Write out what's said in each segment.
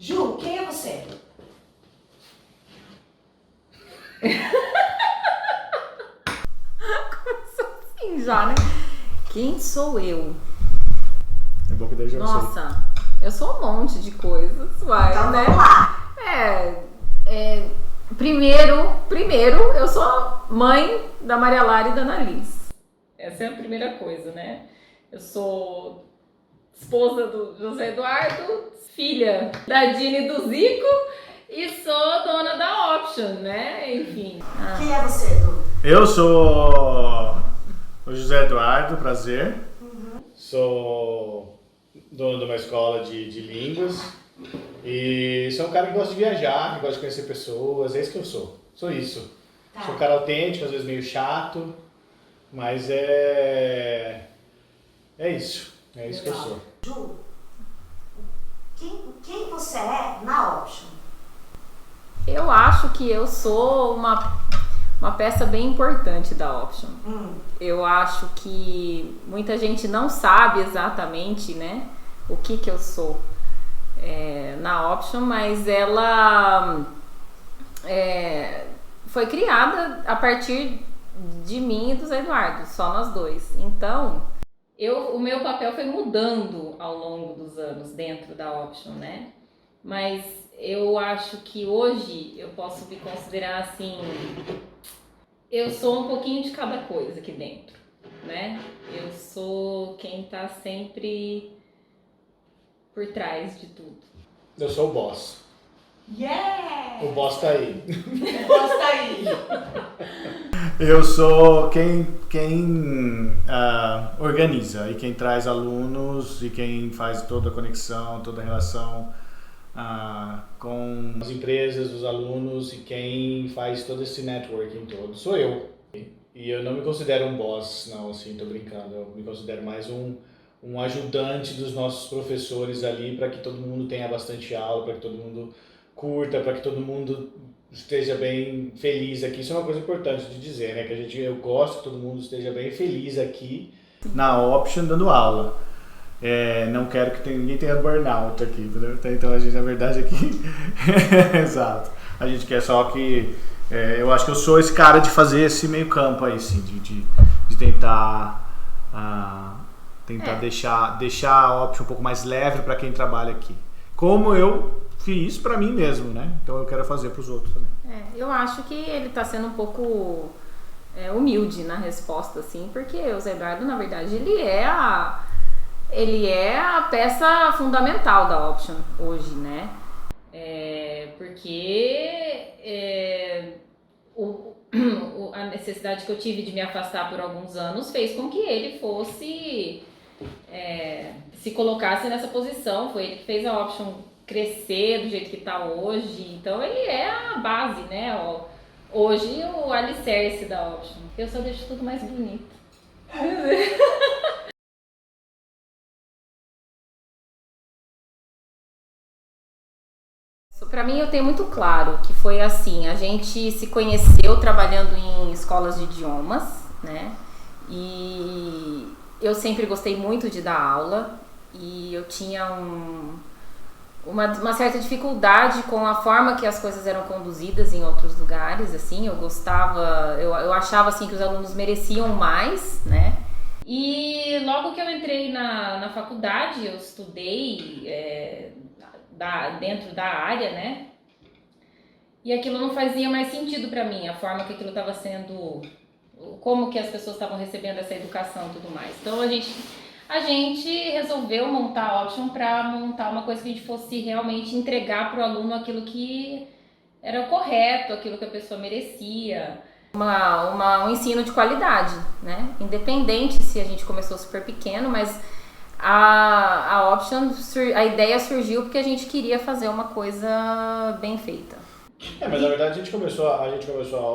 Ju, quem é você? Começou assim já, né? Quem sou eu? É bom que daí eu já sei. Nossa, eu sou um monte de coisas, vai, Então né? vamos lá. Primeiro, eu sou mãe da Maria Lara e da Annalise. Essa é a primeira coisa, né? Eu sou esposa do José Eduardo, filha da Dini e do Zico e sou dona da Option, né? Enfim. Quem é você, Edu? Eu sou o José Eduardo, prazer. Sou dono de uma escola de línguas e sou um cara que gosta de viajar, que gosta de conhecer pessoas, é isso que eu sou. Sou isso. Tá. Sou um cara autêntico, às vezes meio chato, mas é isso. É isso que eu sou. Ju, quem você é na Option? Eu acho que eu sou uma peça bem importante da Option. Eu acho que muita gente não sabe exatamente, né, o que eu sou na Option, mas ela foi criada a partir de mim e do Zé Eduardo, só nós dois. Então, o meu papel foi mudando ao longo dos anos dentro da Option, né? Mas eu acho que hoje eu posso me considerar assim, eu sou um pouquinho de cada coisa aqui dentro, né? Eu sou quem tá sempre por trás de tudo. Eu sou o boss. Yeah! O boss tá aí. Gosta aí. Eu sou quem organiza e quem traz alunos e quem faz toda a conexão, toda a relação com as empresas, os alunos e quem faz todo esse networking todo. Sou eu. E eu não me considero um boss, não, assim, tô brincando. Eu me considero mais um ajudante dos nossos professores ali para que todo mundo tenha bastante aula, para que todo mundo curta, para que todo mundo esteja bem feliz aqui. Isso é uma coisa importante de dizer, né? Que eu gosto que todo mundo esteja bem feliz aqui na Option dando aula. Não quero que ninguém tenha burnout aqui, entendeu? Então a gente, na verdade, aqui... Exato. A gente quer só que... eu acho que eu sou esse cara de fazer esse meio campo aí, assim, de tentar deixar a Option um pouco mais leve para quem trabalha aqui. Como eu fiz para mim mesmo, né? Então eu quero fazer para os outros também. Eu acho que ele tá sendo um pouco humilde na resposta, assim, porque o Zé Eduardo, na verdade, ele é a peça fundamental da Option hoje, né? Porque a necessidade que eu tive de me afastar por alguns anos fez com que ele fosse se colocasse nessa posição. Foi ele que fez a Option crescer do jeito que está hoje. Então ele é a base, né? Hoje o alicerce da Option. Eu só deixo tudo mais bonito. Para mim eu tenho muito claro que foi assim, a gente se conheceu trabalhando em escolas de idiomas, né? E eu sempre gostei muito de dar aula e eu tinha uma certa dificuldade com a forma que as coisas eram conduzidas em outros lugares, assim, eu achava assim que os alunos mereciam mais, né? E logo que eu entrei na faculdade, eu estudei dentro da área, né? E aquilo não fazia mais sentido para mim, a forma que aquilo estava sendo, como que as pessoas estavam recebendo essa educação e tudo mais. Então a gente resolveu montar a Option para montar uma coisa que a gente fosse realmente entregar para o aluno aquilo que era correto, aquilo que a pessoa merecia. Um ensino de qualidade, né? Independente se a gente começou super pequeno, mas a Option, a ideia surgiu porque a gente queria fazer uma coisa bem feita. Mas na verdade a gente começou a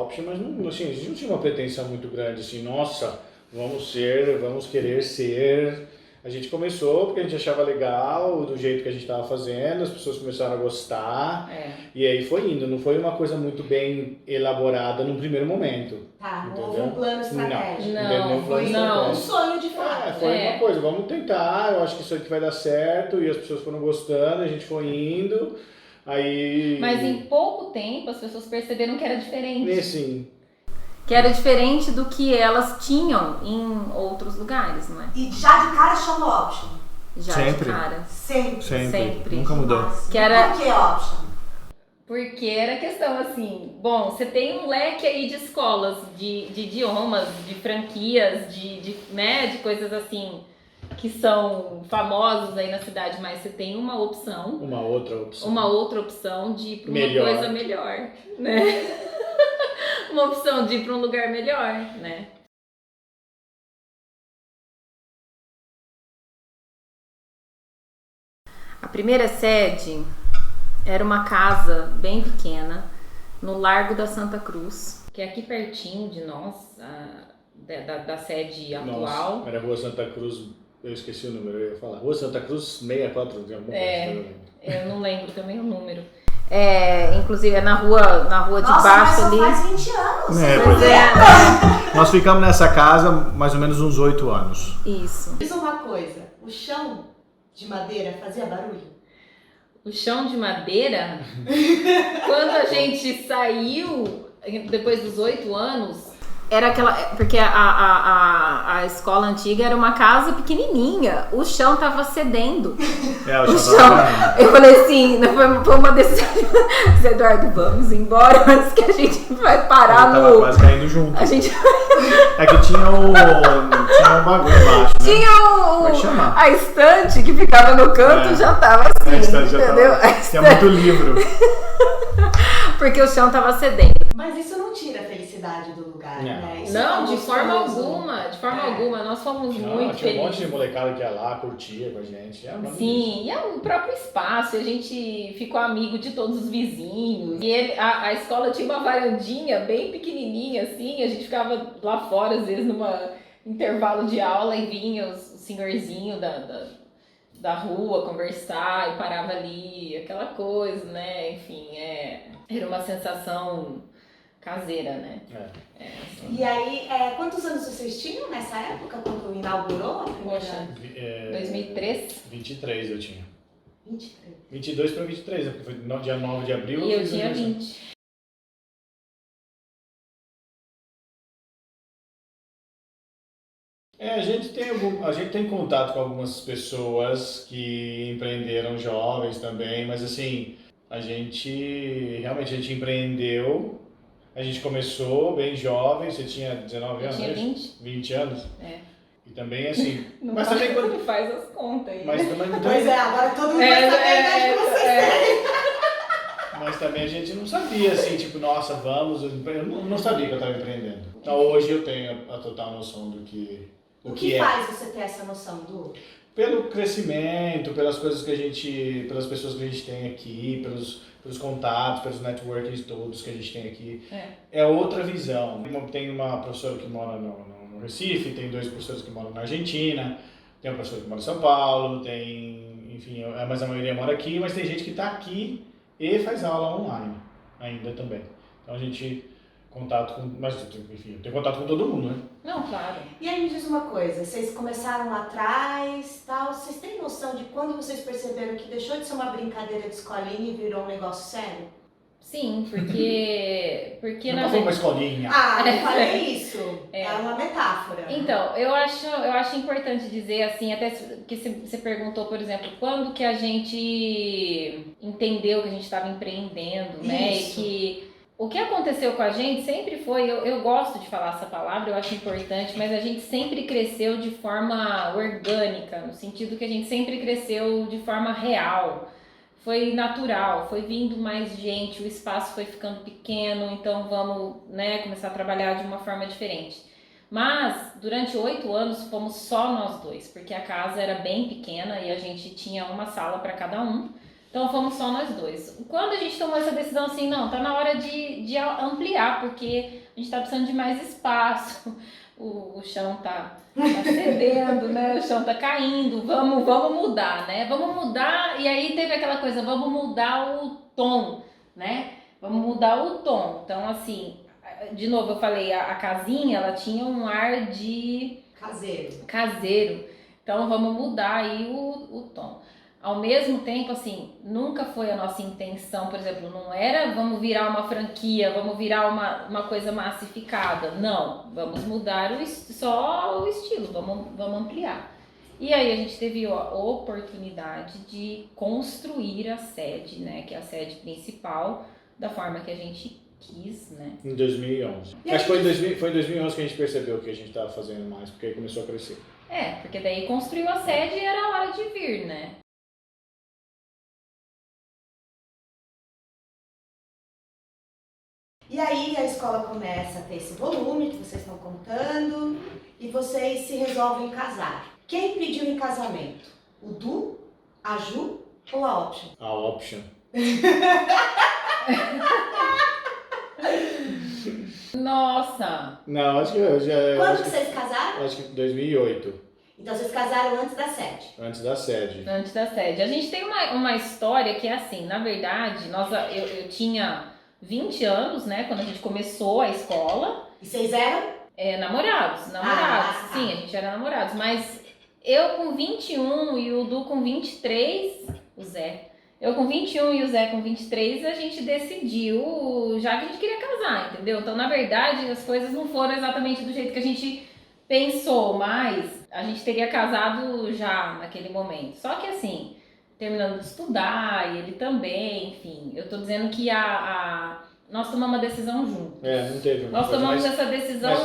Option, mas não, assim, a gente não tinha uma pretensão muito grande, assim, nossa, vamos querer ser. A gente começou porque a gente achava legal do jeito que a gente estava fazendo, as pessoas começaram a gostar, e aí foi indo. Não foi uma coisa muito bem elaborada num primeiro momento. Tá, não houve um plano estratégico. Não, foi um sonho de fato. Foi uma coisa, vamos tentar, eu acho que isso aqui vai dar certo, e as pessoas foram gostando, a gente foi indo. Aí... Mas em pouco tempo as pessoas perceberam que era diferente. Sim. Que era diferente do que elas tinham em outros lugares, não é? E já de cara chama option. Já Sempre. de cara. Sempre. Nunca mudou. Nossa, Que era- por que option? Porque era questão assim, bom, você tem um leque aí de escolas, de idiomas, de franquias, né, de coisas assim que são famosos aí na cidade, mas você tem uma opção, Uma outra opção de ir para uma melhor. coisa melhor, né? Uma opção de ir para um lugar melhor, né? A primeira sede era uma casa bem pequena no Largo da Santa Cruz, que é aqui pertinho de nós, da sede atual. Nossa, era Rua Santa Cruz, eu esqueci o número, eu ia falar. Rua Santa Cruz 64, de alguma coisa. Eu não lembro também o número. Inclusive é na rua de Nossa, baixo mas ali. só faz 20 anos. Pois é. Nós ficamos nessa casa mais ou menos uns 8 anos. Isso. Diz uma coisa, o chão de madeira fazia barulho? O chão de madeira, quando a gente saiu, depois dos 8 anos, era aquela. Porque a escola antiga era uma casa pequenininha, o chão tava cedendo. O chão. Eu falei assim, foi uma decisão. Eduardo, vamos embora antes que a gente vai parar tava quase caindo junto. A gente. É que tinha um bagulho embaixo, né? Tinha a estante que ficava no canto, já tava assim, a estante entendeu? Já tava, tinha muito livro. Porque o chão tava cedendo. Mas isso não tira a felicidade do lugar, né? Isso Não, é de forma gostoso. alguma, nós fomos muito Tinha um felizes. monte de molecada que ia lá, curtia com a gente. Sim, e é o próprio espaço, a gente ficou amigo de todos os vizinhos. E a escola tinha uma varandinha bem pequenininha, assim, a gente ficava lá fora, às vezes, numa intervalo de aula, e vinha o senhorzinho da rua conversar, e parava ali, aquela coisa, né? Enfim, era uma sensação caseira, né? Assim. E aí, quantos anos vocês tinham nessa época, quando inaugurou a primeira? Poxa, 2003? 23 eu tinha. 23. 22 para 23, né? Porque foi no dia 9 de abril. E eu tinha 20. A gente tem contato com algumas pessoas que empreenderam jovens também, mas assim, a gente empreendeu, a gente começou bem jovem, você tinha 19 anos? Eu tinha 20. 20 anos? E também assim... mas também quando faz as contas aí. Mas também não Pois agora todo mundo vai saber a idade que vocês têm. Mas também a gente não sabia assim, tipo, nossa, vamos... Eu não sabia que eu estava empreendendo. Então hoje eu tenho a total noção do que... O que faz você ter essa noção, Du? Pelo crescimento, pelas coisas pelas pessoas que a gente tem aqui, pelos contatos, pelos networkings todos que a gente tem aqui. É outra visão. Tem uma professora que mora no Recife, tem 2 professores que moram na Argentina, tem uma professora que mora em São Paulo, mas a maioria mora aqui, mas tem gente que está aqui e faz aula online ainda também. Então a gente... eu tenho contato com todo mundo, né? Não, claro. E aí me diz uma coisa, vocês começaram lá atrás, tal, vocês têm noção de quando vocês perceberam que deixou de ser uma brincadeira de escolinha e virou um negócio sério? Sim, porque Nunca foi uma escolinha. Eu falei isso. É uma metáfora. Então, eu acho importante dizer assim, até que você perguntou, por exemplo, quando que a gente entendeu que a gente estava empreendendo, né? Isso. E que o que aconteceu com a gente sempre foi, eu gosto de falar essa palavra, eu acho importante, mas a gente sempre cresceu de forma orgânica, no sentido que a gente sempre cresceu de forma real. Foi natural, foi vindo mais gente, o espaço foi ficando pequeno, então vamos, né, começar a trabalhar de uma forma diferente. Mas durante 8 anos fomos só nós dois, porque a casa era bem pequena e a gente tinha uma sala para cada um. Então fomos só nós dois. Quando a gente tomou essa decisão assim, não, tá na hora de ampliar, porque a gente tá precisando de mais espaço, o chão tá cedendo, né? O chão tá caindo, vamos mudar, né? Vamos mudar, e aí teve aquela coisa, vamos mudar o tom, né? Vamos mudar o tom. Então assim, de novo eu falei, a casinha, ela tinha um ar de... Caseiro. Então vamos mudar aí o tom. Ao mesmo tempo, assim, nunca foi a nossa intenção, por exemplo, não era vamos virar uma franquia, vamos virar uma coisa massificada. Não, vamos mudar só o estilo, vamos ampliar. E aí a gente teve a oportunidade de construir a sede, né, que é a sede principal, da forma que a gente quis, né? Em 2011. Acho que foi em 2011 que a gente percebeu que a gente estava fazendo mais, porque aí começou a crescer. Porque daí construiu a sede e era a hora de vir, né? E aí a escola começa a ter esse volume que vocês estão contando e vocês se resolvem casar. Quem pediu em casamento? O Du, a Ju ou a Option? A Option. Nossa! Não, acho que eu já... Quando que vocês casaram? Acho que 2008, Então vocês casaram antes da sede. antes da sede. Antes da sede. A gente tem uma história que é assim, na verdade, eu tinha 20 anos, né, quando a gente começou a escola. E vocês eram? Namorados. Sim, a gente era namorados. Mas eu com 21 e o Du com 23, o Zé. Eu com 21 e o Zé com 23, a gente decidiu já que a gente queria casar, entendeu? Então, na verdade, as coisas não foram exatamente do jeito que a gente pensou, mas a gente teria casado já naquele momento. Só que assim, terminando de estudar, e ele também, enfim, eu tô dizendo que nós tomamos uma decisão juntos. Não teve uma Nós coisa, tomamos mas essa decisão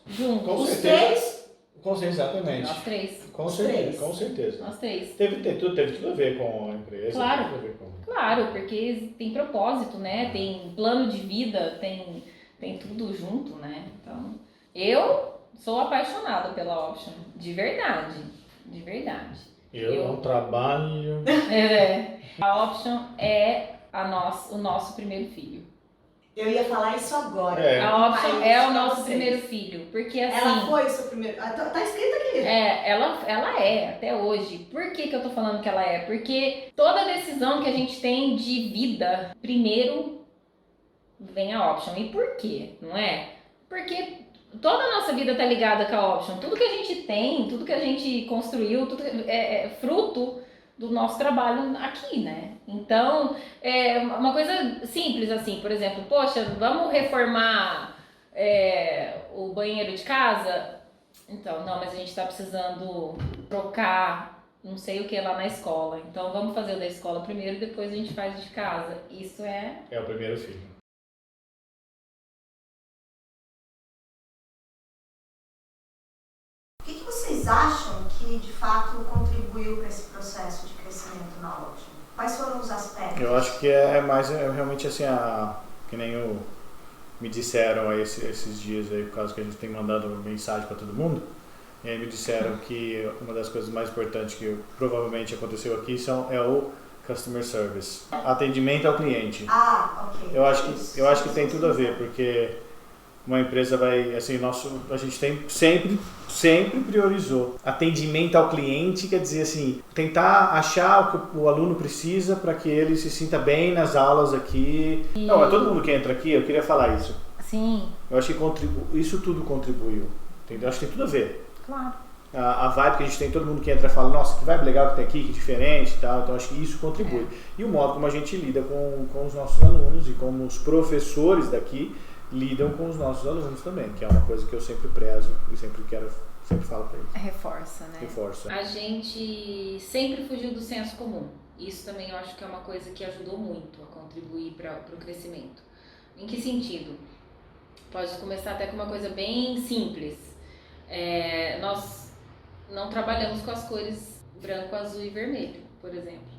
juntos. com Os certeza. três? Com certeza, exatamente. Nós três. Com Os certeza, três. com certeza. Nós três. Teve tudo a ver com a empresa. Claro. Teve tudo a ver com... Claro, porque tem propósito, né? Tem plano de vida, tem tudo junto, né? Então, eu sou apaixonada pela Option, de verdade. De verdade. Eu não trabalho... A Option é o nosso primeiro filho. Eu ia falar isso agora. A Option é o pra nosso vocês. primeiro filho, porque assim... Ela foi o seu primeiro... Tá escrito aqui. Ela é, até hoje. Por que eu tô falando que ela é? Porque toda decisão que a gente tem de vida, primeiro vem a Option. E por quê? Não é? Porque toda a nossa vida tá ligada com a Option. Tudo que a gente tem, tudo que a gente construiu, tudo é fruto do nosso trabalho aqui, né? Então, é uma coisa simples assim, por exemplo, poxa, vamos reformar o banheiro de casa? Então, não, mas a gente tá precisando trocar não sei o que lá na escola. Então, vamos fazer o da escola primeiro e depois a gente faz o de casa. Isso é... É o primeiro filho. O que vocês acham que de fato contribuiu para esse processo de crescimento na Option? Quais foram os aspectos? Eu acho que mais realmente assim, que nem me disseram aí esses dias aí, por causa que a gente tem mandado mensagem para todo mundo, e aí me disseram que uma das coisas mais importantes que provavelmente aconteceu aqui é o customer service, atendimento ao cliente. Ok. Eu acho que tem tudo a ver, porque uma empresa vai, assim, a gente tem sempre priorizou atendimento ao cliente, quer dizer assim, tentar achar o que o aluno precisa para que ele se sinta bem nas aulas aqui. Não, é todo mundo que entra aqui, eu queria falar isso. Sim. Eu acho que isso tudo contribuiu, entendeu? Eu acho que tem tudo a ver. Claro. A vibe que a gente tem, todo mundo que entra fala, nossa, que vibe legal que tem aqui, que diferente e tal, então acho que isso contribui. E o modo como a gente lida com os nossos alunos e como os professores daqui lidam com os nossos alunos também, que é uma coisa que eu sempre prezo e sempre falo para eles. Reforça, né? Reforça. A gente sempre fugiu do senso comum. Isso também eu acho que é uma coisa que ajudou muito a contribuir para o crescimento. Em que sentido? Pode começar até com uma coisa bem simples. Nós não trabalhamos com as cores branco, azul e vermelho, por exemplo.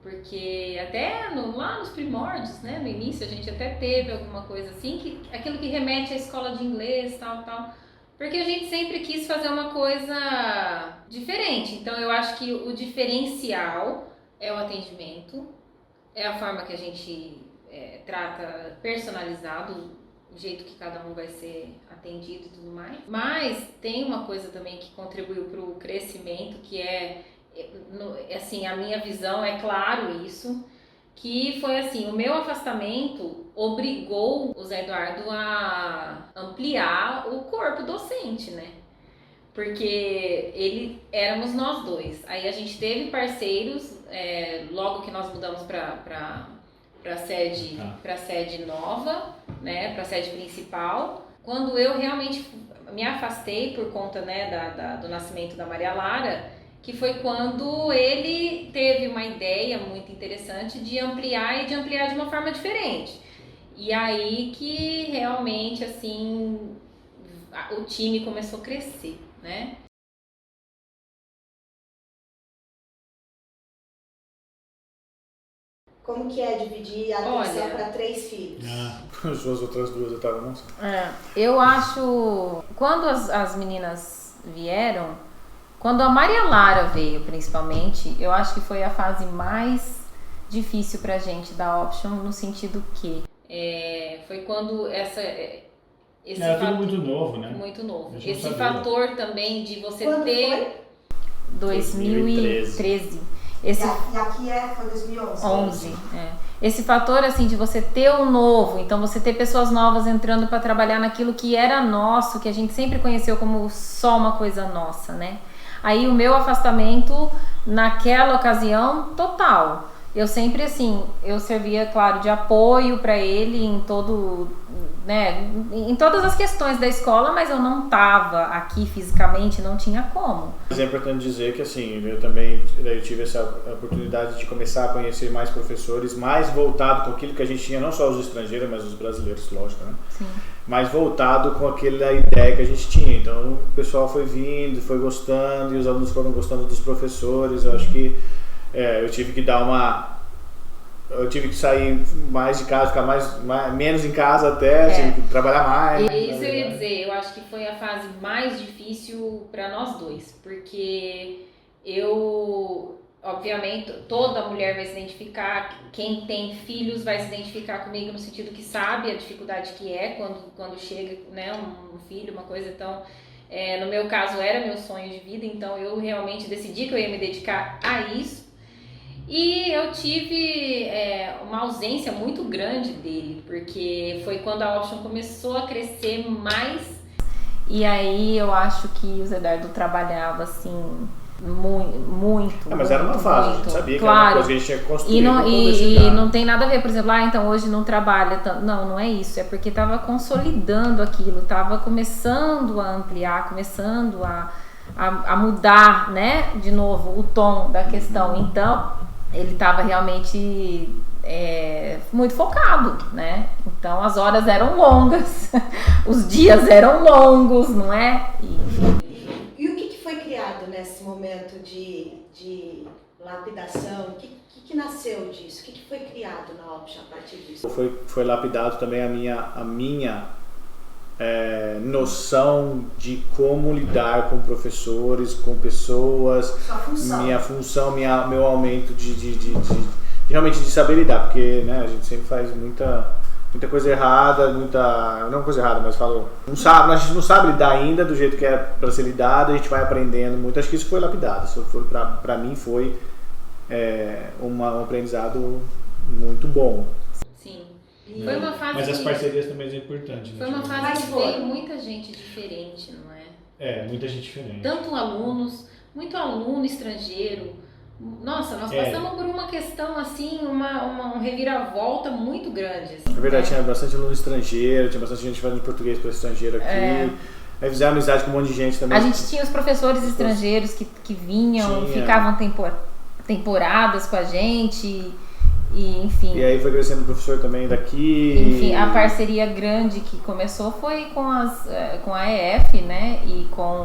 Porque até lá nos primórdios, né, no início, a gente até teve alguma coisa assim, aquilo que remete à escola de inglês, tal. Porque a gente sempre quis fazer uma coisa diferente. Então eu acho que o diferencial é o atendimento, é a forma que a gente trata personalizado, o jeito que cada um vai ser atendido e tudo mais. Mas tem uma coisa também que contribuiu para o crescimento, que assim, a minha visão é claro isso, que foi assim, o meu afastamento obrigou o Zé Eduardo a ampliar o corpo docente, né? porque éramos nós dois. Aí a gente teve parceiros, logo que nós mudamos para sede nova, né, para a sede principal. Quando eu realmente me afastei por conta, né, do nascimento da Maria Lara, que foi quando ele teve uma ideia muito interessante de ampliar de uma forma diferente. E aí que realmente, assim, o time começou a crescer, né? Como que é dividir a atenção para 3 filhos? As duas outras duas eu tava não sei. Eu acho, quando as meninas vieram, quando a Maria Lara veio principalmente, eu acho que foi a fase mais difícil pra gente da Option, no sentido que foi quando esse Era fator, tudo muito novo, né? muito novo. Esse Fator também de você Quando ter... foi? 2013. E aqui foi 2011. Esse fator assim de você ter o novo, então você ter pessoas novas entrando para trabalhar naquilo que era nosso, que a gente sempre conheceu como só uma coisa nossa, né? Aí o meu afastamento naquela ocasião total. Eu sempre assim, eu servia, claro, de apoio para ele em todo, né, em todas as questões da escola, mas eu não tava aqui fisicamente, não tinha como. Mas é importante dizer que assim, eu tive essa oportunidade de começar a conhecer mais professores, mais voltado com aquilo que a gente tinha, não só os estrangeiros, mas os brasileiros, lógico, né? Sim. Mais voltado com aquela ideia que a gente tinha. Então o pessoal foi vindo, foi gostando, e os alunos foram gostando dos professores. Eu acho que eu tive que eu tive que sair mais de casa, ficar menos em casa até, tive que trabalhar mais. Isso eu ia dizer, eu acho que foi a fase mais difícil para nós dois, porque obviamente, toda mulher vai se identificar, quem tem filhos vai se identificar comigo no sentido que sabe a dificuldade que é quando chega, né, um filho, uma coisa. Então, no meu caso era meu sonho de vida, então eu realmente decidi que eu ia me dedicar a isso. E eu tive uma ausência muito grande dele, porque foi quando a Option começou a crescer mais. E aí eu acho que o Zé Dardo trabalhava assim muito. Mas era uma fase, a gente sabia que era uma coisa que a gente tinha construído. E não tem nada a ver, por exemplo, então hoje não trabalha tanto. Não é isso, é porque estava consolidando aquilo, estava começando a ampliar, começando a mudar, né, de novo o tom da questão. Então ele estava realmente muito focado, né? Então as horas eram longas, os dias eram longos, não é? E o que foi criado nesse momento de lapidação? O que nasceu disso? O que foi criado na Option a partir disso? Foi lapidado também a minha noção de como lidar com professores, com pessoas, sua função. Minha função, meu aumento realmente de saber lidar, porque, né, a gente sempre faz muita coisa errada, não coisa errada, mas a gente não sabe lidar ainda do jeito que é para ser lidado, a gente vai aprendendo muito. Acho que isso foi lapidado, para mim foi um aprendizado muito bom. Sim. Foi uma fase mas as parcerias também são importantes. Foi uma fase que veio muita gente diferente, não é? Muita gente diferente. Tanto alunos, muito aluno estrangeiro. Nossa, nós passamos por uma questão assim, uma reviravolta muito grande. Assim, é verdade, tinha bastante aluno estrangeiro, tinha bastante gente falando português para estrangeiro aqui. Aí fizeram amizade com um monte de gente também. A gente tinha os professores estrangeiros que vinham, ficavam temporadas com a gente. E, enfim. E aí foi crescendo o professor também daqui. Enfim, a parceria grande que começou foi com a EF, né? E com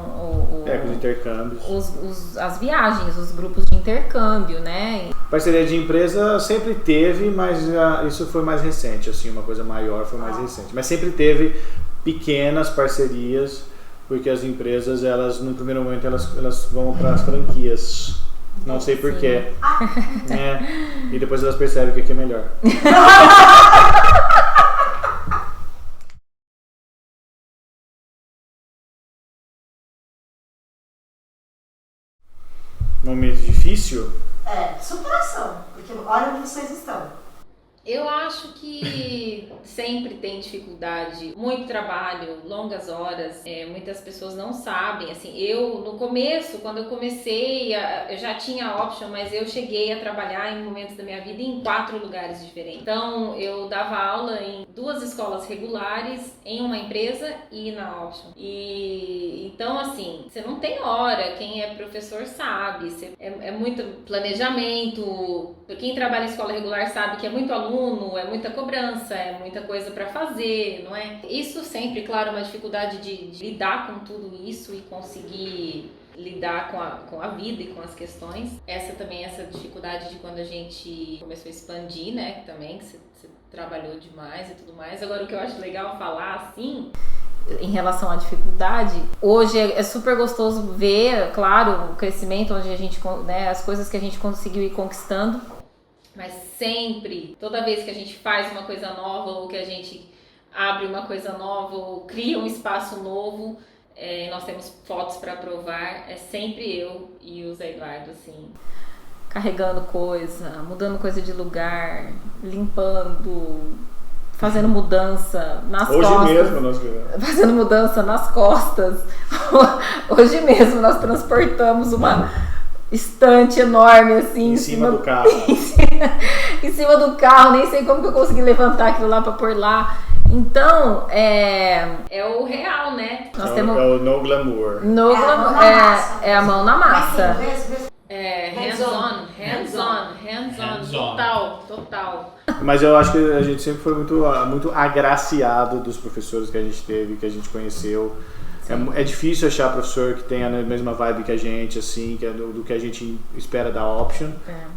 com os intercâmbios. As viagens, os grupos de intercâmbio, né? Parceria de empresa sempre teve, mas isso foi mais recente, assim, uma coisa maior foi mais recente. Mas sempre teve pequenas parcerias, porque as empresas, elas no primeiro momento, elas vão para as franquias. Não sei porquê. E depois elas percebem o que é melhor. Momento difícil? Superação. Porque olha onde vocês estão. Eu acho que sempre tem dificuldade, muito trabalho, longas horas, muitas pessoas não sabem, assim, eu no começo, quando eu comecei, eu já tinha option, mas eu cheguei a trabalhar em momentos da minha vida em 4 lugares diferentes. Então, eu dava aula em 2 escolas regulares, em uma empresa e na option. E então, assim, você não tem hora, quem é professor sabe, é muito planejamento, quem trabalha em escola regular sabe que é muito aluno, é muita cobrança, é muita coisa para fazer, não é? Isso sempre, claro, é uma dificuldade de lidar com tudo isso e conseguir lidar com a vida e com as questões. Essa dificuldade de quando a gente começou a expandir, né, também, que você trabalhou demais e tudo mais. Agora, o que eu acho legal falar, assim, em relação à dificuldade, hoje é super gostoso ver, claro, o crescimento onde a gente, né, as coisas que a gente conseguiu ir conquistando. Mas sempre, toda vez que a gente faz uma coisa nova ou que a gente abre uma coisa nova ou cria um espaço novo, nós temos fotos para provar, é sempre eu e o Zé Eduardo, assim, carregando coisa, mudando coisa de lugar, limpando, fazendo mudança nas costas. Hoje mesmo nós fazendo mudança nas costas. Hoje mesmo nós transportamos uma estante enorme, assim, em cima do carro. em cima do carro, nem sei como que eu consegui levantar aquilo lá pra pôr lá. Então, é o real, né? Nós temos é o no glamour. No glamour, é a mão na massa. Hands-on, total. Mas eu acho que a gente sempre foi muito agraciado dos professores que a gente teve, que a gente conheceu. É difícil achar professor que tenha a mesma vibe que a gente, assim, que é do que a gente espera da option,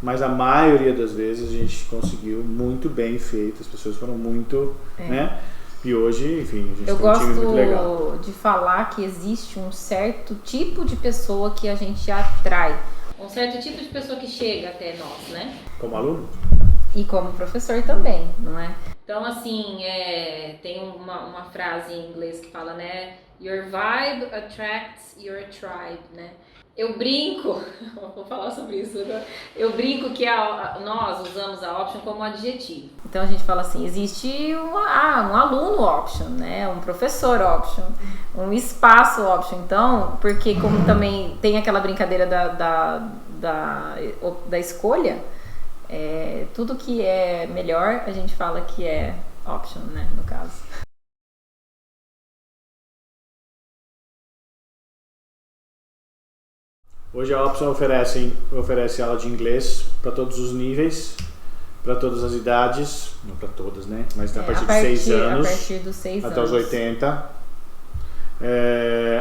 mas a maioria das vezes a gente conseguiu muito bem feito, as pessoas foram muito, né? E hoje, enfim, a gente tem um time muito legal. Eu gosto de falar que existe um certo tipo de pessoa que a gente atrai, um certo tipo de pessoa que chega até nós, né? Como aluno? E como professor também, não é? Então, assim, tem uma frase em inglês que fala, né? Your vibe attracts your tribe, né? Eu brinco, vou falar sobre isso agora. Eu brinco que nós usamos a option como adjetivo. Então a gente fala assim, existe um aluno option, né? Um professor option, um espaço option. Então, porque como também tem aquela brincadeira da escolha, tudo que é melhor a gente fala que é option, né? No caso. Hoje a Option oferece aula de inglês para todos os níveis, para todas as idades, não para todas, né? Mas a partir de 6 anos, a partir dos 6 até anos. os 80.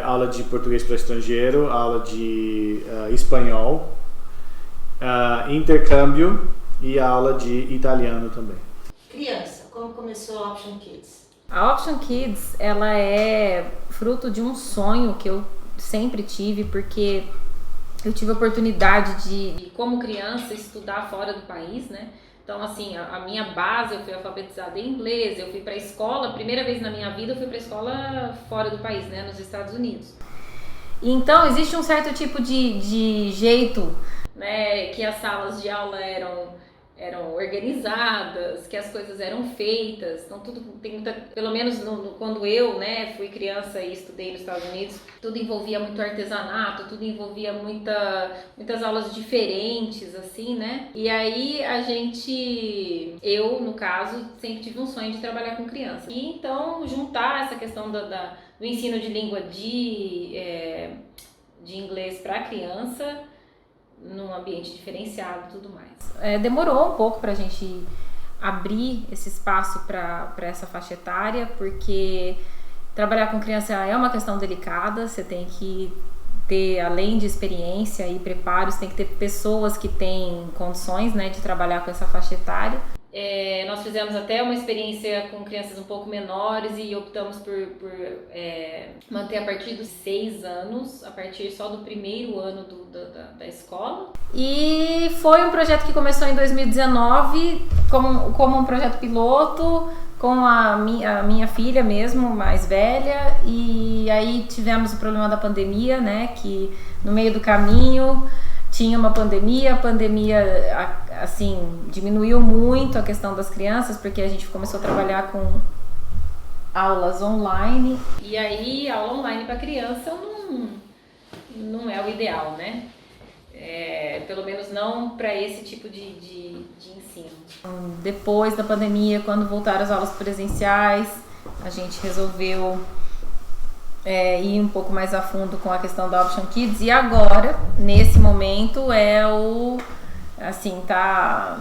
Aula de português para estrangeiro, aula de espanhol, intercâmbio e aula de italiano também. Criança, como começou a Option Kids? A Option Kids, ela é fruto de um sonho que eu sempre tive, porque eu tive a oportunidade de, como criança, estudar fora do país, né? Então, assim, a minha base, eu fui alfabetizada em inglês, eu fui para a escola, primeira vez na minha vida eu fui para a escola fora do país, né? Nos Estados Unidos. Então, existe um certo tipo de jeito, né? Que as salas de aula eram organizadas, que as coisas eram feitas, então tudo tem muita, pelo menos quando eu, né, fui criança e estudei nos Estados Unidos, tudo envolvia muito artesanato, tudo envolvia muitas aulas diferentes, assim, né, e aí eu, no caso, sempre tive um sonho de trabalhar com criança, e então juntar essa questão do ensino de língua de inglês para criança, num ambiente diferenciado e tudo mais. Demorou um pouco pra gente abrir esse espaço para essa faixa etária, porque trabalhar com criança é uma questão delicada, você tem que ter, além de experiência e preparo, você tem que ter pessoas que têm condições, né, de trabalhar com essa faixa etária. Nós fizemos até uma experiência com crianças um pouco menores e optamos por manter a partir dos 6 anos, a partir só do primeiro ano da escola. E foi um projeto que começou em 2019 como um projeto piloto com a minha filha mesmo, mais velha, e aí tivemos o problema da pandemia, né, que no meio do caminho tinha uma pandemia, assim, diminuiu muito a questão das crianças, porque a gente começou a trabalhar com aulas online, e aí aula online para criança não é o ideal, né? Pelo menos não para esse tipo de ensino. Depois da pandemia, quando voltaram as aulas presenciais, a gente resolveu ir um pouco mais a fundo com a questão da Option Kids, e agora, nesse momento,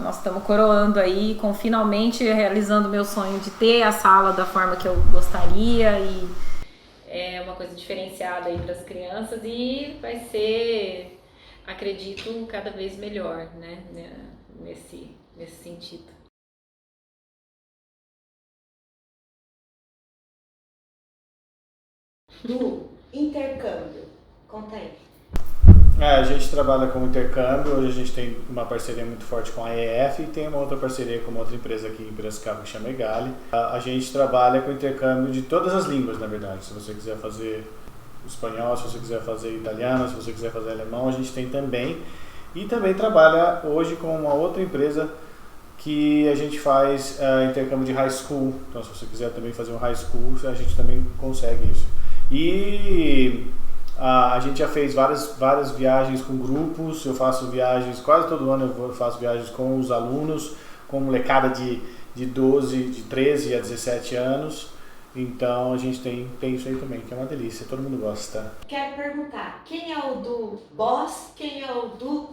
nós estamos coroando aí, com finalmente realizando o meu sonho de ter a sala da forma que eu gostaria, e é uma coisa diferenciada aí para as crianças, e vai ser, acredito, cada vez melhor, né, nesse sentido. Do intercâmbio, conta aí. A gente trabalha com intercâmbio, hoje a gente tem uma parceria muito forte com a EF e tem uma outra parceria com uma outra empresa aqui em Piracicaba que chama Egali. A gente trabalha com intercâmbio de todas as línguas, na verdade. Se você quiser fazer espanhol, se você quiser fazer italiano, se você quiser fazer alemão, a gente tem também. E também trabalha hoje com uma outra empresa que a gente faz intercâmbio de high school. Então, se você quiser também fazer um high school, a gente também consegue isso. E a gente já fez várias viagens com grupos. Eu faço viagens, quase todo ano eu faço viagens com os alunos, com molecada de 13 a 17 anos. Então a gente tem isso aí também, que é uma delícia, todo mundo gosta. Quero perguntar, quem é o do boss, quem é o do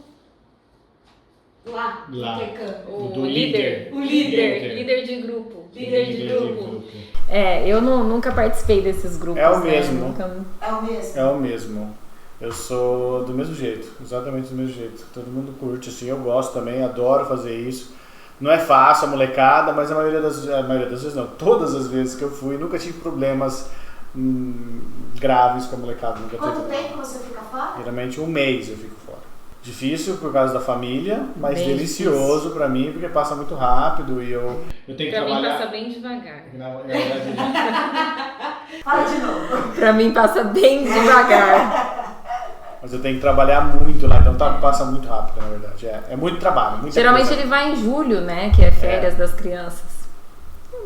lá. intercâmbio? O líder. O líder. Líder de grupo. Líder de grupo. Eu nunca participei desses grupos. É o mesmo. É o mesmo? É o mesmo. Eu sou do mesmo jeito, exatamente do mesmo jeito. Todo mundo curte, assim, eu gosto também, adoro fazer isso. Não é fácil a molecada, mas a maioria das vezes não. Todas as vezes que eu fui, nunca tive problemas graves com a molecada. Nunca Quanto teve. tempo você fica fora? Geralmente 1 mês eu fico fora. Difícil por causa da família, mas Bem delicioso difícil. Pra mim, porque passa muito rápido e eu tenho que Pra mim trabalhar. passa bem devagar. Na verdade, Fala de novo. Pra mim passa bem devagar. mas eu tenho que trabalhar muito lá, então passa muito rápido, na verdade. É muito trabalho. Muita Geralmente coisa. ele vai em julho, né? Que é férias das crianças.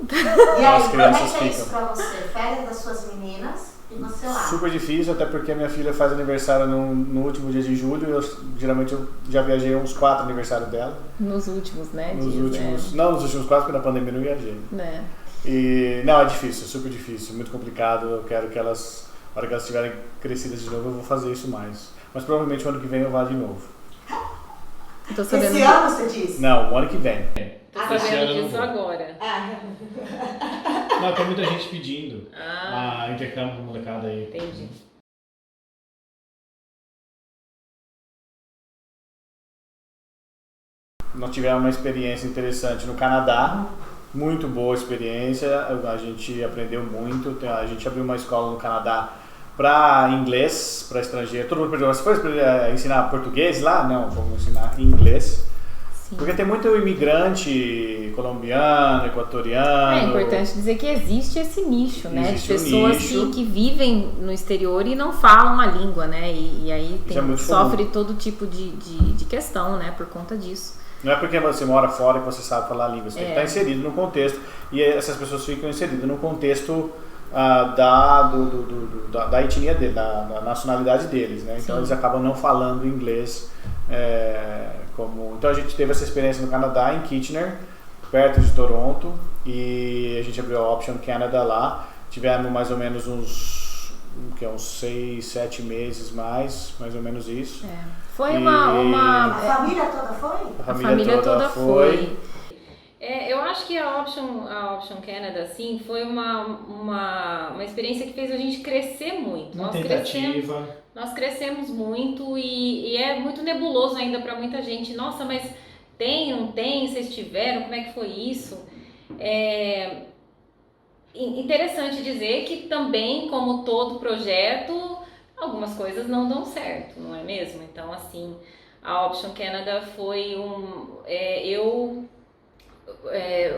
E aí, As como é crianças que é isso ficam. pra você? Férias das suas meninas e você lá? Super difícil, até porque minha filha faz aniversário no último dia de julho. Geralmente eu já viajei uns 4 aniversários dela. Nos últimos, né? Nos dias, últimos. Não, nos últimos 4, porque na pandemia eu não viajei. né? E não, é difícil, super difícil, muito complicado. Eu quero que elas, na hora que elas estiverem crescidas de novo, eu vou fazer isso mais. Mas provavelmente o ano que vem eu vá de novo. Tô sabendo, Esse ano você disse? Não, o ano que vem. tô Esse sabendo ano eu não disso vou. agora. Não, tem muita gente pedindo Ah, intercâmbio com molecada aí. entendi. Nós tivemos uma experiência interessante no Canadá, muito boa experiência, a gente aprendeu muito, a gente abriu uma escola no Canadá para inglês, para estrangeiro. Todo mundo perguntou, você foi ensinar português lá? Não, vamos ensinar inglês. Sim. Porque tem muito imigrante colombiano, equatoriano. É importante dizer que existe esse nicho, né? Existe De um pessoas nicho. que vivem no exterior e não falam a língua, né? E aí Isso é muito sofre todo tipo de questão, né? Por conta disso. Não é porque você mora fora que você sabe falar a língua, você tem que estar É. inserido no contexto. E essas pessoas ficam inseridas no contexto da etnia dele, da nacionalidade deles, né? Então Sim. eles acabam não falando inglês. Então a gente teve essa experiência no Canadá, em Kitchener, perto de Toronto, e a gente abriu a Option Canada lá. Tivemos mais ou menos uns 6, 7 meses mais ou menos isso. Foi A família toda foi? A A família toda foi. Eu acho que a Option Canada, assim, foi uma experiência que fez a gente crescer muito. Uma tentativa. Nós crescemos muito e é muito nebuloso ainda para muita gente. Nossa, mas tem, não tem? Vocês tiveram? Como é que foi isso? É interessante dizer que também, como todo projeto, algumas coisas não dão certo, não é mesmo? Então, assim, a Option Canada foi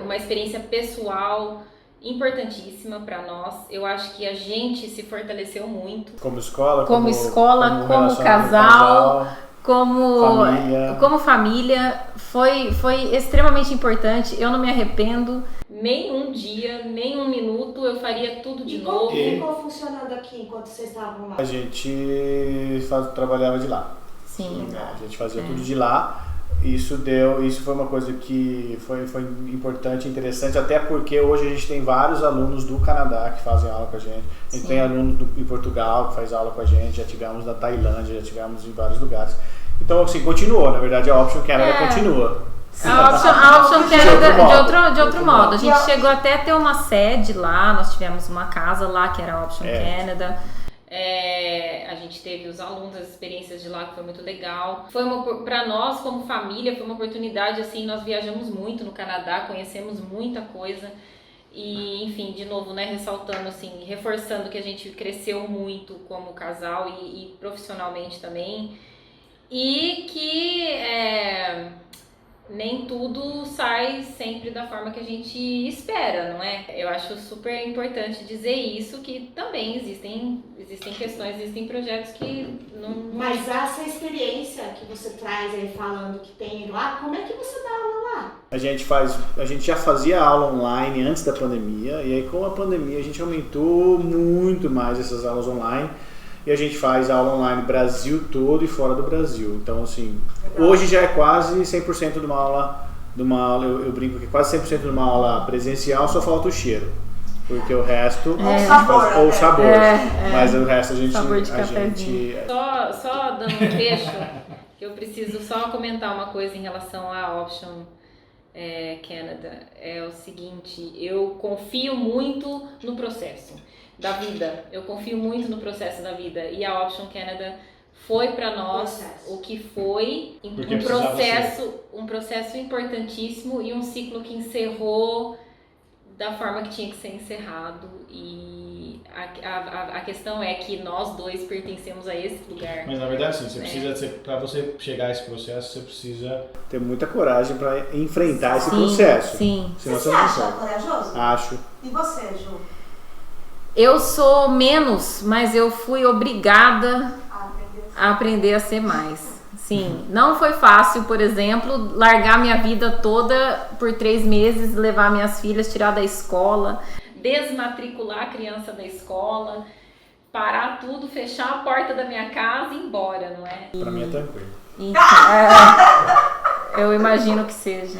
uma experiência pessoal importantíssima para nós. Eu acho que a gente se fortaleceu muito. Como escola, Como relacionamento casal. como família, foi extremamente importante. Eu não me arrependo nem um dia, nem um minuto. Eu faria tudo de novo. Como ficou funcionando aqui enquanto vocês estavam lá? A gente trabalhava de lá. Sim. A gente fazia tudo de lá. Isso foi uma coisa que foi importante e interessante, até porque hoje a gente tem vários alunos do Canadá que fazem aula com a gente. A gente tem alunos em Portugal que faz aula com a gente, já tivemos na Tailândia, já tivemos em vários lugares. Então, assim, continuou. Na verdade, a Option Canada continua. A Option Canada de outro modo. A gente chegou até a ter uma sede lá, nós tivemos uma casa lá que era a Option Canada. A gente teve os alunos, as experiências de lá, que foi muito legal. Para nós, como família, foi uma oportunidade, assim, nós viajamos muito no Canadá, conhecemos muita coisa. E, enfim, de novo, né, ressaltando, assim, reforçando que a gente cresceu muito como casal e profissionalmente também. E que nem tudo sai sempre da forma que a gente espera, não é? Eu acho super importante dizer isso, que também existem questões, existem projetos que não... Mas essa experiência que você traz aí falando que tem lá, como é que você dá aula lá? A gente já fazia aula online antes da pandemia, e aí com a pandemia a gente aumentou muito mais essas aulas online. E a gente faz aula online Brasil todo e fora do Brasil. Então, assim, hoje já é quase 100% de uma aula, eu brinco que quase 100% de uma aula presencial, só falta o cheiro. Porque o resto... Ou o sabor. Mas o resto a gente... Sabor de cafezinho. Só dando um fecho, que eu preciso só comentar uma coisa em relação à Option Canada. É o seguinte, eu confio muito no processo da vida. Eu confio muito no processo da vida. E a Option Canada foi para nós o que foi um processo importantíssimo e um ciclo que encerrou da forma que tinha que ser encerrado. E a questão é que nós dois pertencemos a esse lugar. Mas na verdade, sim, para você chegar a esse processo, você precisa ter muita coragem para enfrentar esse processo. Sim. Você acha corajoso? Acho. E você, Ju? Eu sou menos, mas eu fui obrigada a aprender a ser mais. Sim, não foi fácil, por exemplo, largar minha vida toda por 3 meses, levar minhas filhas, tirar da escola, desmatricular a criança da escola, parar tudo, fechar a porta da minha casa e ir embora, não é? Pra mim é tranquilo. Eu imagino que seja.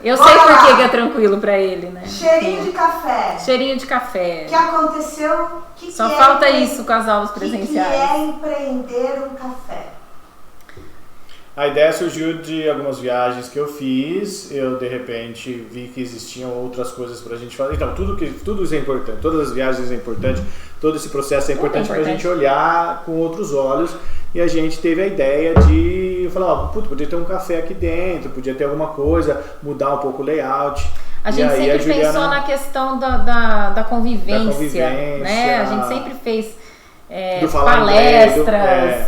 Eu sei por que é tranquilo pra ele, né? Cheirinho de café. Cheirinho de café. O que aconteceu? Só falta isso com as aulas presenciais. O que é empreender um café? A ideia surgiu de algumas viagens que eu fiz. Eu, de repente, vi que existiam outras coisas pra gente fazer. Então, tudo isso é importante. Todas as viagens é importante. Todo esse processo é importante pra gente olhar com outros olhos. E a gente teve a ideia de falar, podia ter um café aqui dentro, podia ter alguma coisa, mudar um pouco o layout. A gente sempre pensou na questão da convivência, né? A gente sempre fez palestras,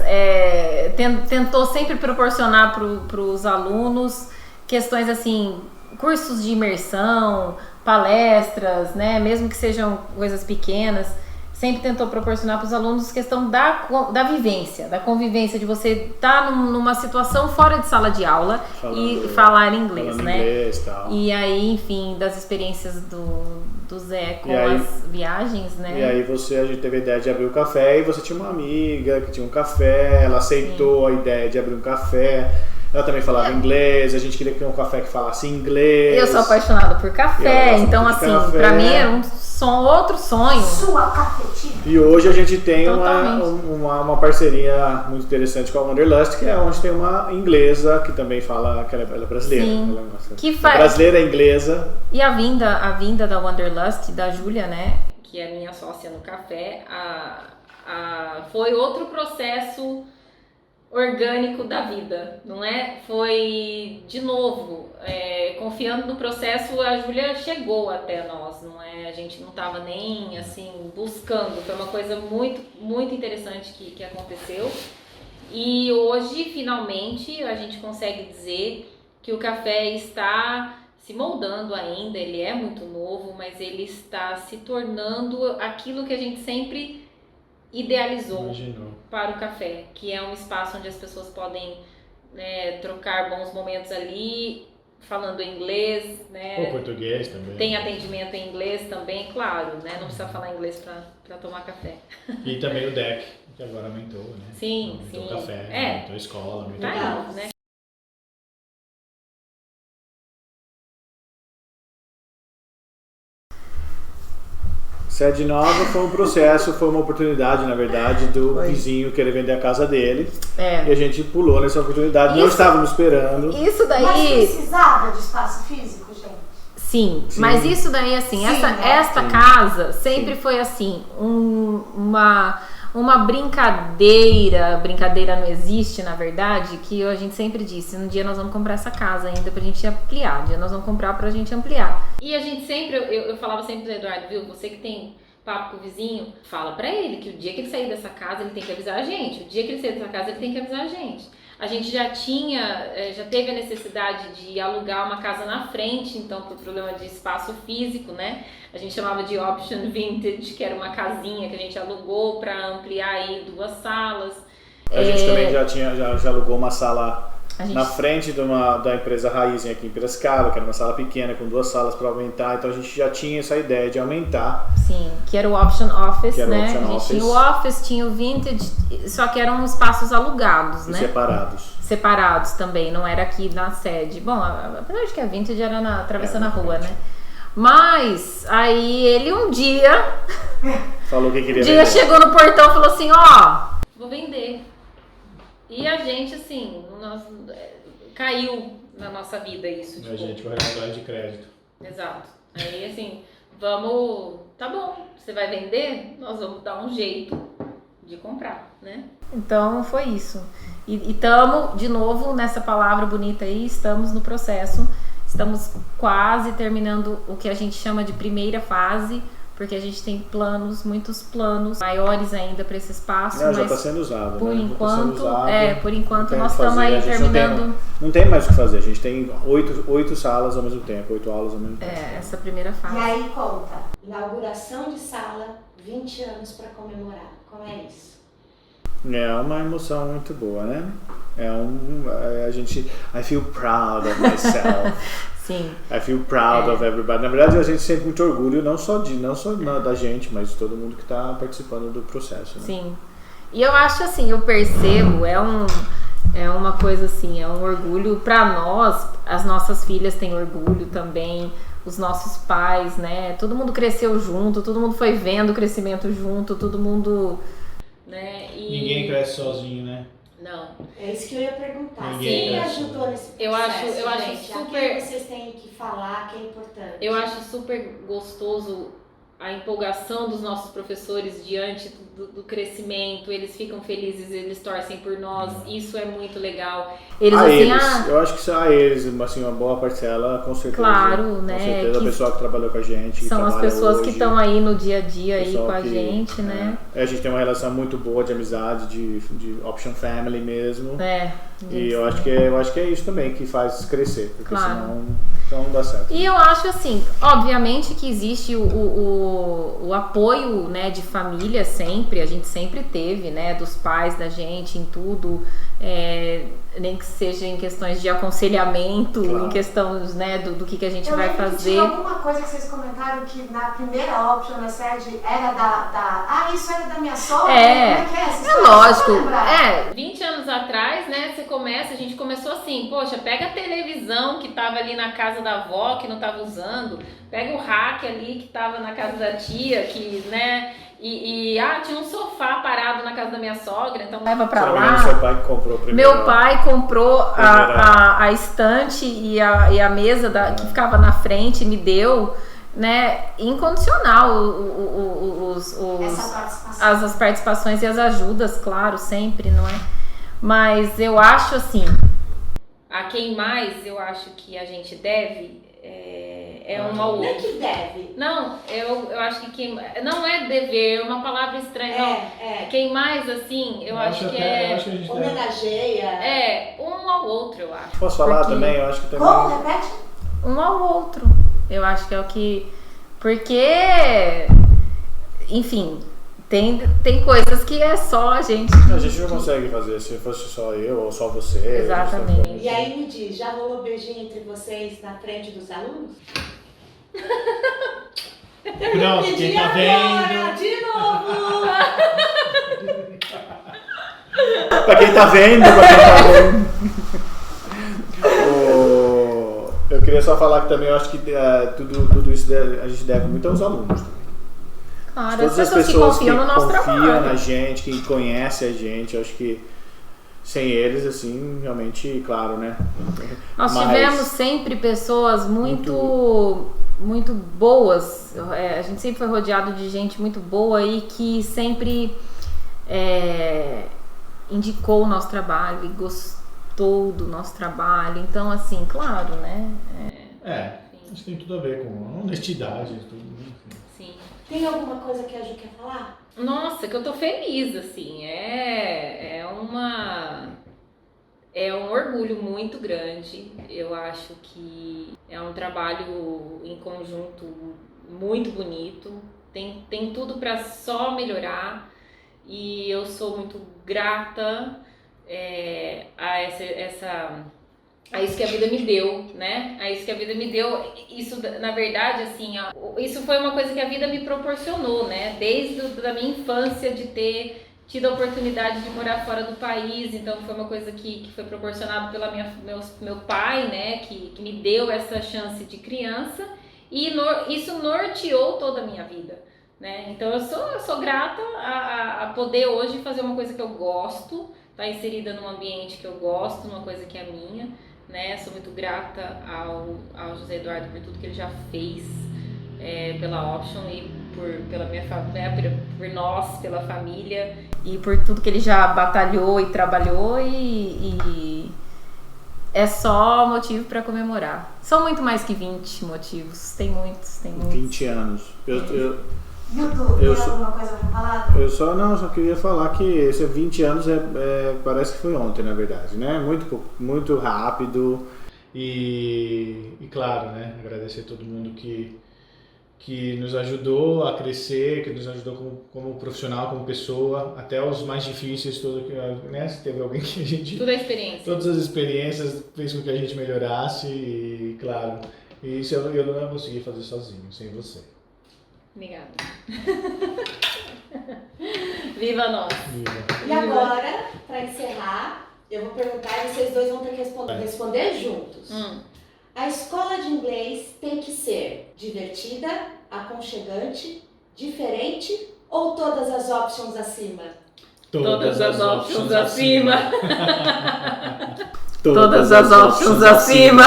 tentou sempre proporcionar para os alunos questões assim, cursos de imersão, palestras, né? Mesmo que sejam coisas pequenas. Sempre tentou proporcionar para os alunos questão da vivência, da convivência, de você estar numa situação fora de sala de aula e falar inglês, né? E aí, enfim, das experiências do Zé com as viagens, né? E aí a gente teve a ideia de abrir o café e você tinha uma amiga que tinha um café, ela aceitou a ideia de abrir um café. Ela também falava inglês, a gente queria criar um café que falasse inglês. Eu sou apaixonada por café, então assim, pra mim era outro sonho. Sua cafetina. E hoje a gente tem uma parceria muito interessante com a Wanderlust, que é onde tem uma inglesa que também fala, que ela é brasileira. Sim. Brasileira, inglesa. E a vinda da Wanderlust, da Júlia, né, que é minha sócia no café, foi outro processo orgânico da vida, não é? Foi, de novo, confiando no processo, a Júlia chegou até nós, não é? A gente não estava nem, assim, buscando, foi uma coisa muito, muito interessante que aconteceu. E hoje, finalmente, a gente consegue dizer que o café está se moldando ainda, ele é muito novo, mas ele está se tornando aquilo que a gente sempre idealizou Imaginou. para o café, que é um espaço onde as pessoas podem, né, trocar bons momentos ali, falando inglês, né? Ou português também. Tem atendimento em inglês também, claro, né? Não precisa falar inglês para tomar café. E também o deck, que agora aumentou, né? Sim, aumentou sim. o café, É. aumentou a escola, aumentou Tá Legal. aí, né? Sede nova foi um processo, foi uma oportunidade, na verdade, do vizinho querer vender a casa dele. E a gente pulou nessa oportunidade, não estávamos esperando. Isso daí... Mas precisava de espaço físico, gente? Sim, Sim. mas isso daí, assim, Sim, esta sim. casa sempre Sim. foi assim, uma brincadeira não existe, na verdade, que a gente sempre disse, um dia nós vamos comprar essa casa ainda pra gente ampliar, um dia nós vamos comprar pra gente ampliar. E a gente sempre, eu falava sempre pro Eduardo, viu, você que tem papo com o vizinho, fala pra ele que o dia que ele sair dessa casa, ele tem que avisar a gente, o dia que ele sair dessa casa, ele tem que avisar a gente. A gente já teve a necessidade de alugar uma casa na frente, então por problema de espaço físico, né? A gente chamava de option vintage, que era uma casinha que a gente alugou para ampliar aí 2 salas. A gente também já alugou uma sala gente... na frente da empresa Raizen aqui em Piracicaba, que era uma sala pequena com 2 salas para aumentar, então a gente já tinha essa ideia de aumentar. Sim, que era o option office, que era né? o option a gente office. tinha o office, tinha o vintage, só que eram espaços alugados, E né? Separados também, não era aqui na sede. Bom, apesar de que a vintage era atravessando a rua, né? Mas aí ele um dia falou que queria dia vender. chegou no portão e falou assim, ó, vou vender. E a gente, assim, caiu na nossa vida isso. A gente vai recuperar de crédito. Exato. Aí, assim, tá bom, você vai vender? Nós vamos dar um jeito de comprar, né? Então, foi isso. E estamos, de novo, nessa palavra bonita aí, estamos no processo. Estamos quase terminando o que a gente chama de primeira fase, porque a gente tem muitos planos maiores ainda para esse espaço. Já mas está sendo usado, por né? enquanto, por enquanto Não tem nós o que estamos fazer, aí a gente terminando. Não tem mais o que fazer, a gente tem 8 salas ao mesmo tempo, 8 aulas ao mesmo tempo. Essa primeira fase. E aí conta, inauguração de sala, 20 anos para comemorar. Como é isso? É uma emoção muito boa, né? I feel proud of myself. Sim. I feel proud of everybody. Na verdade, a gente sente muito orgulho, não só da gente, mas de todo mundo que está participando do processo. Né? Sim. E eu acho assim, eu percebo, é uma coisa assim, é um orgulho para nós, as nossas filhas têm orgulho também, os nossos pais, né? Todo mundo cresceu junto, todo mundo foi vendo o crescimento junto, todo mundo, né? Ninguém cresce sozinho, né? Não. É isso que eu ia perguntar. Ninguém Quem cresce. ajudou nesse processo? Eu acho gente? super- A quem vocês têm que falar, que é importante. Eu acho super gostoso a empolgação dos nossos professores diante do crescimento, eles ficam felizes, eles torcem por nós, isso é muito legal. Eles eu acho que só a eles, assim, uma boa parcela, com certeza. Claro, né, Com certeza, que o pessoal que trabalhou com a gente. são as pessoas que estão aí no dia a dia aí pessoal com a que, gente, né? A gente tem uma relação muito boa de amizade, de option family mesmo. E eu acho que é isso também que faz crescer, porque senão não dá certo. E eu acho assim, obviamente que existe o apoio, né, de família sempre, a gente sempre teve, né, dos pais da gente em tudo, nem que seja em questões de aconselhamento, em questões, né, do que a gente vai fazer. Tinha alguma coisa que vocês comentaram que na primeira option na sede era isso era da minha sogra? Como é que é essa história? Lógico. 20 anos atrás, né, a gente começou assim, poxa, pega a televisão que tava ali na casa da avó, que não tava usando, pega o rack ali que tava na casa da tia, que, né, tinha um sofá parado na casa da minha sogra, então leva pra lá. Seu pai que comprou primeiro. Meu pai comprou a estante e a mesa que ficava na frente, me deu, né, incondicional as participações e as ajudas, claro, sempre, não é? Mas eu acho assim, a quem mais eu acho que a gente deve um ao outro. Não é que deve. Não, eu acho que quem... Não é dever, é uma palavra estranha. Não. Quem mais, assim, eu acho que é... Homenageia. Um ao outro, eu acho. Posso falar também? Eu acho que também... Como? Repete? Um ao outro. Eu acho que é o que... Porque... Enfim... Tem coisas que é só a gente. A gente não consegue fazer, se fosse só eu ou só você. Exatamente. E aí me diz, já rolou beijinho entre vocês na frente dos alunos? Pronto, quem tá vendo... De novo! Pra quem tá vendo, eu queria só falar que também eu acho que tudo isso a gente deve muito aos alunos. Claro, Todas as as pessoas pessoas que confiam no nosso confiam trabalho. na gente, que conhecem a gente, eu acho que sem eles, assim, realmente, claro, né? Nós Mas- tivemos sempre pessoas muito boas. A gente sempre foi rodeado de gente muito boa e que sempre indicou o nosso trabalho e gostou do nosso trabalho. Então, assim, claro, né? Acho que tem tudo a ver com honestidade, tudo, enfim. Sim. Tem alguma coisa que a Ju quer falar? Nossa, que eu tô feliz, assim, é um orgulho muito grande. Eu acho que é um trabalho em conjunto muito bonito, tem tudo para só melhorar e eu sou muito grata a isso que a vida me deu, né? A isso que a vida me deu. Isso, na verdade, assim, isso foi uma coisa que a vida me proporcionou, né? Desde a minha infância, de ter tido a oportunidade de morar fora do país. Então, foi uma coisa que foi proporcionada pelo meu pai, né? Que me deu essa chance de criança. E isso norteou toda a minha vida, né? Então, eu sou grata a poder hoje fazer uma coisa que eu gosto, estar inserida num ambiente que eu gosto, numa coisa que é minha. Né? Sou muito grata ao José Eduardo por tudo que ele já fez pela Option e pela minha família, por nós, pela família e por tudo que ele já batalhou e trabalhou e é só motivo para comemorar. São muito mais que 20 motivos, tem muitos. 20 anos. Milton, tem alguma coisa pra falar? Eu só queria falar que esse 20 anos parece que foi ontem, na verdade, né? Muito rápido e claro, né? Agradecer a todo mundo que nos ajudou a crescer, que nos ajudou como profissional, como pessoa, até os mais difíceis, né? Se teve alguém que a gente... Toda a experiência. Todas as experiências fez com que a gente melhorasse e, claro, isso eu não ia conseguir fazer sozinho, sem você. Obrigada. Viva nós! E agora, para encerrar, eu vou perguntar e vocês dois vão ter que responder juntos. A escola de inglês tem que ser divertida, aconchegante, diferente ou todas as options acima? Todas as options acima! Todas as options acima!